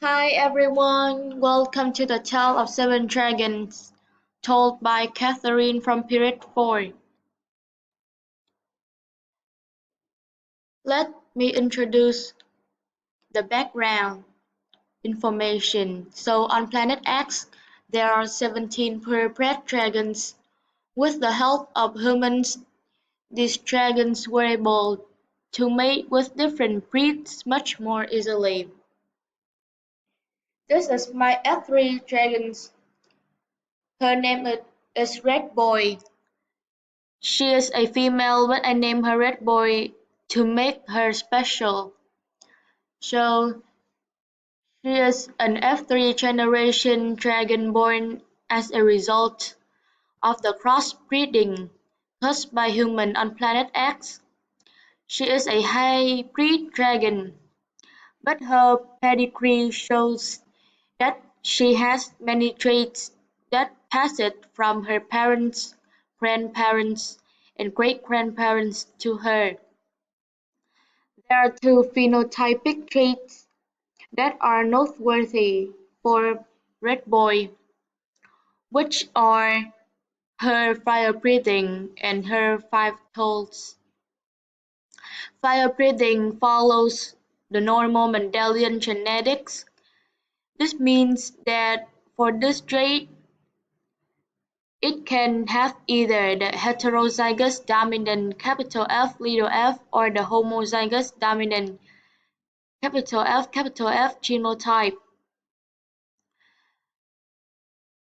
Hi everyone, welcome to the Tale of Seven Dragons, told by Catherine from Period 4. Let me introduce the background information. So on Planet X, there are 17 purebred dragons. With the help of humans, these dragons were able to mate with different breeds much more easily. This is my F3 dragons. Her name is Red Boy. She is a female but I named her Red Boy to make her special. So she is an F3 generation dragon born as a result of the crossbreeding caused by human on planet X. She is a hybrid dragon, but her pedigree shows that she has many traits that passed from her parents, grandparents, and great-grandparents to her. There are two phenotypic traits that are noteworthy for Red Boy, which are her fire-breathing and her five toes. Fire-breathing follows the normal Mendelian genetics. This means that for this trait, it can have either the heterozygous dominant capital F little f or the homozygous dominant capital F genotype.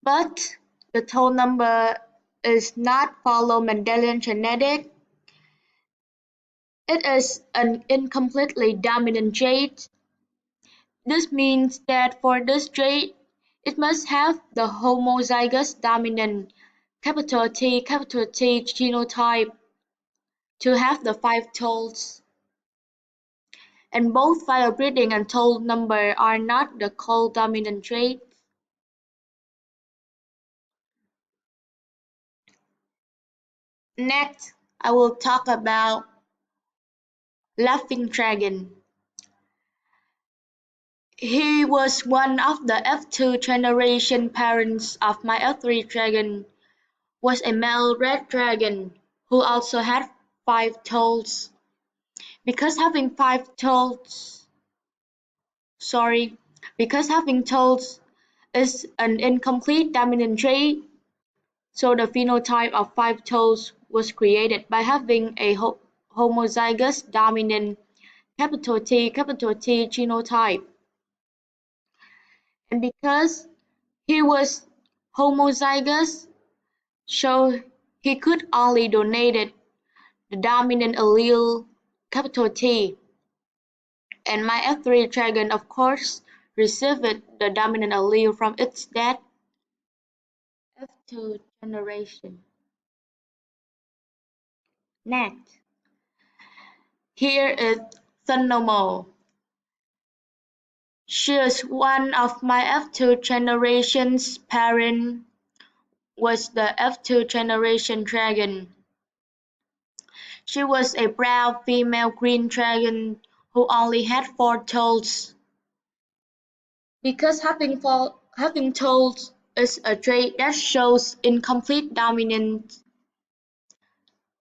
But the total number is not follow Mendelian genetics. It is an incompletely dominant trait. This means that for this trait, it must have the homozygous dominant capital T genotype to have the five toles. And both fire breathing and total number are not the co-dominant traits. Next, I will talk about Laughing Dragon. He was one of the F2 generation parents of my F3 dragon, was a male red dragon who also had five toes. Because having five toes, sorry, because having toes is an incomplete dominant trait, so the phenotype of five toes was created by having a homozygous dominant capital T genotype. And because he was homozygous, so he could only donate the dominant allele capital T. And my F3 dragon, of course, received the dominant allele from its dad, F2 generation. Next, here is Thundermo. She is one of my F2 generation's parent was the F2 generation dragon. She was a brown female green dragon who only had four toes. Because having toes is a trait that shows incomplete dominance,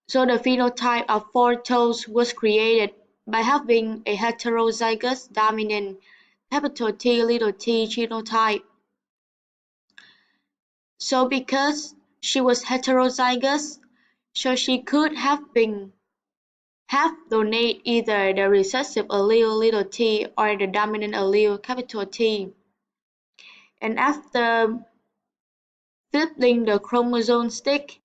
so the phenotype of four toes was created by having a heterozygous dominant capital T little t genotype. So because she was heterozygous, so she could have donate either the recessive allele little t or the dominant allele capital T. And after flipping the chromosome stick,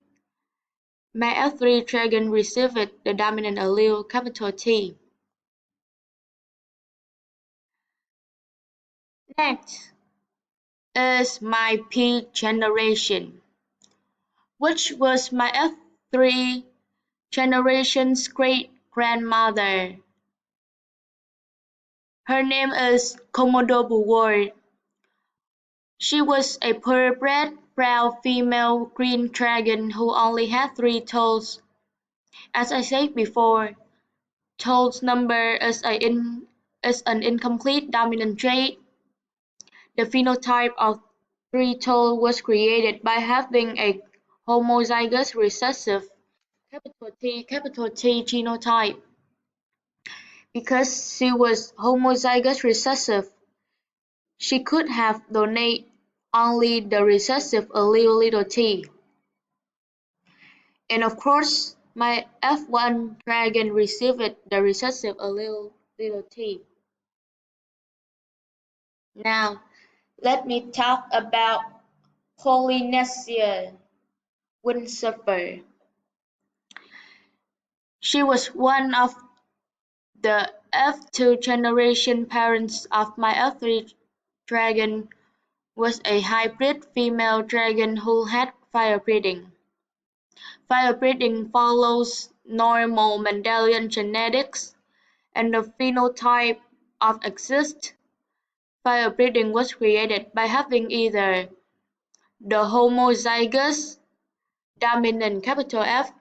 my F3 dragon received the dominant allele capital T. Next is my P generation, which was my F3 generation's great-grandmother. Her name is Komodo Buward. She was a purebred brown female green dragon who only had three toes. As I said before, toes number is an incomplete dominant trait. The phenotype of tritol was created by having a homozygous recessive T genotype. Because she was homozygous recessive, she could have donated only the recessive allele "t". And of course, my F1 dragon received the recessive allele "t". Now, let me talk about Polynesia windsurfer. She was one of the F2 generation. Parents of my F3 dragon was a hybrid female dragon who had fire breathing. Fire breathing follows normal Mendelian genetics, and the phenotype of exists. Fire breathing was created by having either the homozygous dominant F,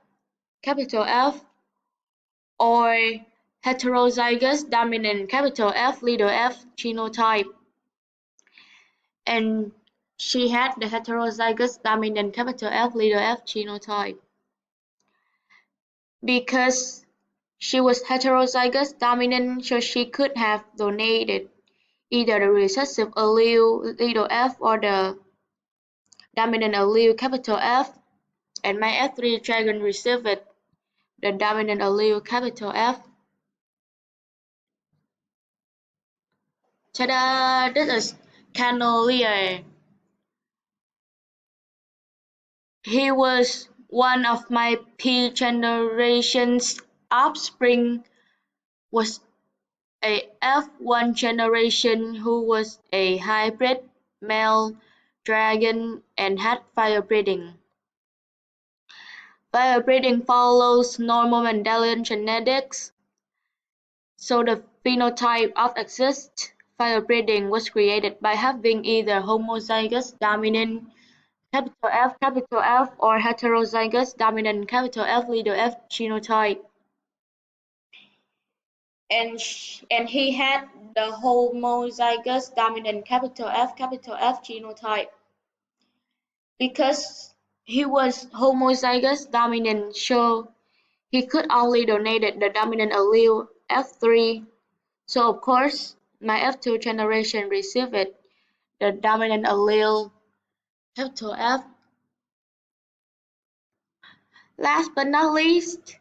or heterozygous dominant F genotype, and she had the heterozygous dominant F genotype. Because she was heterozygous dominant, so she could have donated either the recessive allele F or the dominant allele F, and my F3 dragon received the dominant allele F. Ta-da! This is Cannolier. He was one of my P generation's offspring, was a F1 generation who was a hybrid male dragon and had fire breathing. Fire breathing follows normal Mendelian genetics, so the phenotype of exists. Fire breathing was created by having either homozygous dominant F or heterozygous dominant F genotype. And he had the homozygous dominant F genotype. Because he was homozygous dominant, so he could only donate the dominant allele F3. So of course, my F2 generation received the dominant allele F. Last but not least,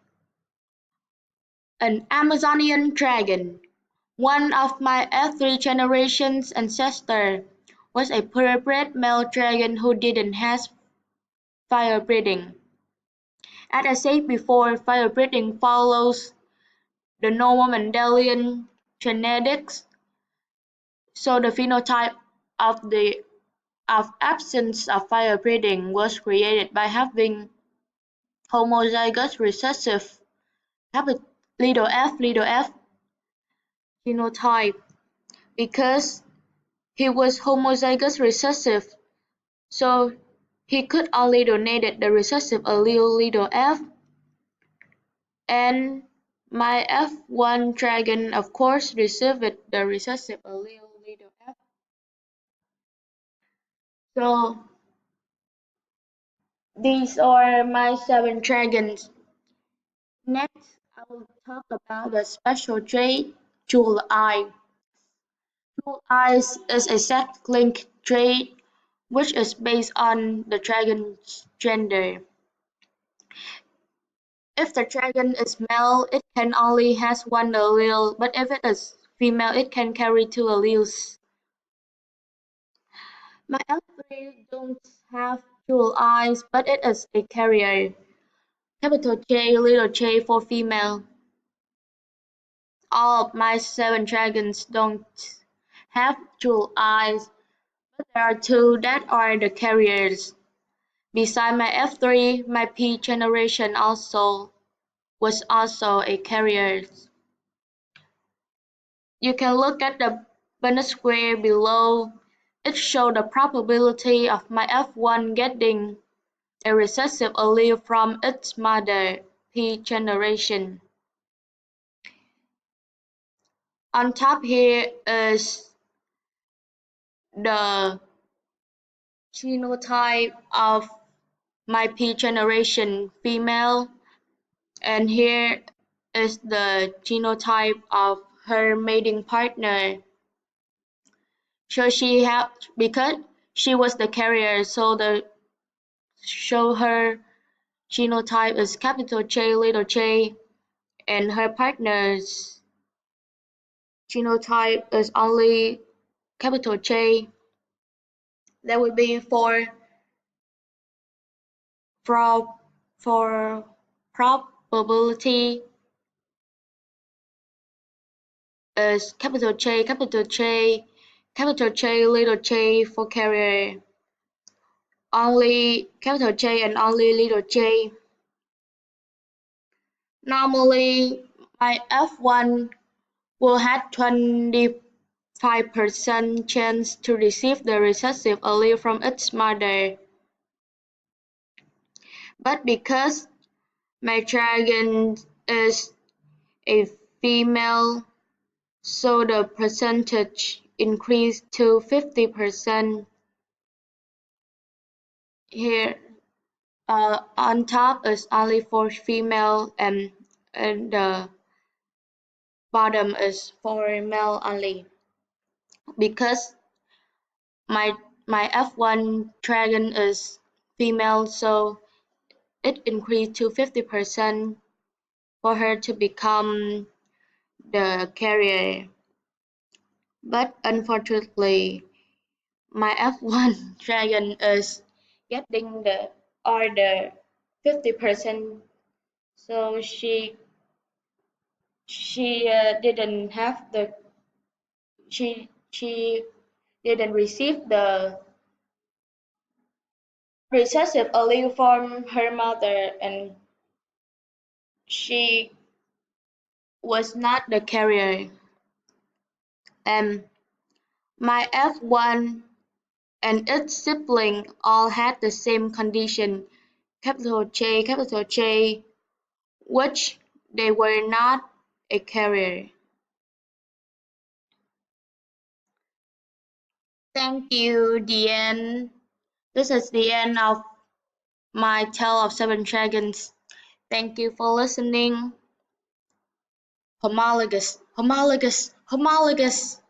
an Amazonian dragon. One of my F3 generation's ancestors was a purebred male dragon who didn't have fire breathing. As I said before, fire breathing follows the normal Mendelian genetics, so the phenotype of the absence of fire breathing was created by having homozygous recessive F genotype. Because he was homozygous recessive, so he could only donate the recessive allele F, and my F1 dragon of course received the recessive allele F. So these are my 7 dragons. Next, I will talk about the special trait, Jewel Eye. Jewel Eyes is a sex-linked trait which is based on the dragon's gender. If the dragon is male, it can only has one allele, but if it is female, it can carry 2 alleles. My F3 don't have jewel eyes, but it is a carrier. Capital J, little j for female. All of my 7 dragons don't have jewel eyes, but there are 2 that are the carriers. Beside my F3, my P generation was also a carrier. You can look at the Punnett square below. It shows the probability of my F1 getting a recessive allele from its mother P generation. On top here is the genotype of my P generation female, and here is the genotype of her mating partner. So she had, because she was the carrier, so her genotype is capital J, little j, and her partner's genotype is only capital J. That would be for for probability is capital J, little j for carrier, only capital J and only little j. Normally, my F1 will have 25% chance to receive the recessive allele from its mother, but because my dragon is a female, so the percentage increased to 50%. Here, on top is only for female, and the bottom is for male only. Because my my F1 dragon is female, so it increased to 50% for her to become the carrier. But unfortunately, my F1 dragon is getting the order 50%, so she didn't have the she didn't receive the recessive allele from her mother, and she was not the carrier. And my F1 and its sibling all had the same condition, capital J, which they were not a carrier. Thank you, the end. This is the end of my Tale of Seven Dragons. Thank you for listening. Homologous, homologous, homologous.